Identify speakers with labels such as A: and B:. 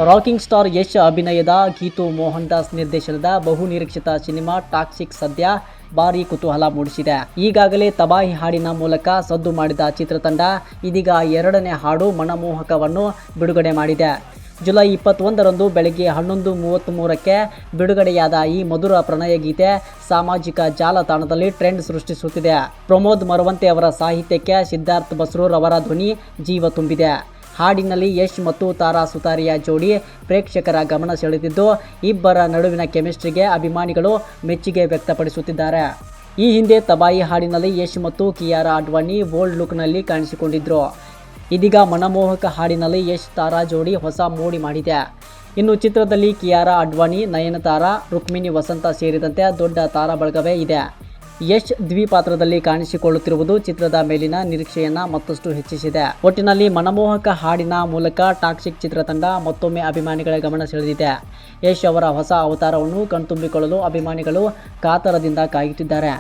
A: Rocking star Yash ಅಭಿನಯದ ಗೀತು ಮೋಹನ್ ದಾಸ್ ನಿರ್ದೇಶನದ ಬಹು ನಿರೀಕ್ಷಿತ ಸಿನಿಮಾ ಟಾಕ್ಸಿಕ್ ಸದ್ಯ ಭಾರಿ ಕುತೂಹಲ ಮೂಡಿಸಿದೆ. ಈಗಾಗಲೇ ತಬಾಹಿ ಹಾಡಿನ ಮೂಲಕ ಸದ್ದು ಮಾಡಿದ ಚಿತ್ರತಂಡ ಇದೀಗ ಎರಡನೇ ಹಾಡು ಮನಮೋಹಕವನ್ನು ಬಿಡುಗಡೆ ಮಾಡಿದೆ. ಜುಲೈ 21ರಂದು ಬೆಳಗ್ಗೆ 11:33ಕ್ಕೆ ಬಿಡುಗಡೆಯಾದ ಈ ಮಧುರ ಪ್ರಣಯ ಗೀತೆ ಸಾಮಾಜಿಕ ಜಾಲತಾಣದಲ್ಲಿ ಟ್ರೆಂಡ್ ಸೃಷ್ಟಿಸುತ್ತಿದೆ. ಪ್ರಮೋದ್ ಮರವಂತೆ ಅವರ ಸಾಹಿತ್ಯಕ್ಕೆ ಸಿದ್ಧಾರ್ಥ್ ಬಸ್ರೂರ್ ಅವರ ಧ್ವನಿ ಜೀವ ತುಂಬಿದೆ. ಹಾಡಿನಲ್ಲಿ ಯಶ್ ಮತ್ತು ತಾರಾ ಸುತಾರಿಯ ಜೋಡಿ ಪ್ರೇಕ್ಷಕರ ಗಮನ ಸೆಳೆದಿದ್ದು, ಇಬ್ಬರ ನಡುವಿನ ಕೆಮಿಸ್ಟ್ರಿಗೆ ಅಭಿಮಾನಿಗಳು ಮೆಚ್ಚುಗೆ ವ್ಯಕ್ತಪಡಿಸುತ್ತಿದ್ದಾರೆ. ಈ ಹಿಂದೆ ತಬಾಹಿ ಹಾಡಿನಲ್ಲಿ ಯಶ್ ಮತ್ತು ಕಿಯಾರಾ ಅಡ್ವಾಣಿ ಬೋಲ್ಡ್ ಲುಕ್ನಲ್ಲಿ ಕಾಣಿಸಿಕೊಂಡಿದ್ರು. ಇದೀಗ ಮನಮೋಹಕ ಹಾಡಿನಲ್ಲಿ ಯಶ್ ತಾರಾ ಜೋಡಿ ಹೊಸ ಮೋಡಿ ಮಾಡಿದೆ. ಇನ್ನು ಚಿತ್ರದಲ್ಲಿ ಕಿಯಾರಾ ಅಡ್ವಾಣಿ, ನಯನತಾರಾ, ರುಕ್ಮಿಣಿ ವಸಂತ ಸೇರಿದಂತೆ ದೊಡ್ಡ ತಾರಾ ಬಳಗವೇ ಇದೆ. ಯಶ್ ದ್ವಿಪಾತ್ರದಲ್ಲಿ ಕಾಣಿಸಿಕೊಳ್ಳುತ್ತಿರುವುದು ಚಿತ್ರದ ಮೇಲಿನ ನಿರೀಕ್ಷೆಯನ್ನ ಮತ್ತಷ್ಟು ಹೆಚ್ಚಿಸಿದೆ. ಒಟ್ಟಿನಲ್ಲಿ ಮನಮೋಹಕ ಹಾಡಿನ ಮೂಲಕ ಟಾಕ್ಸಿಕ್ ಚಿತ್ರತಂಡ ಮತ್ತೊಮ್ಮೆ ಅಭಿಮಾನಿಗಳ ಗಮನ ಸೆಳೆದಿದೆ. ಯಶ್ ಅವರ ಹೊಸ ಅವತಾರವನ್ನು ಕಣ್ತುಂಬಿಕೊಳ್ಳಲು ಅಭಿಮಾನಿಗಳು ಕಾತರದಿಂದ ಕಾಯುತ್ತಿದ್ದಾರೆ.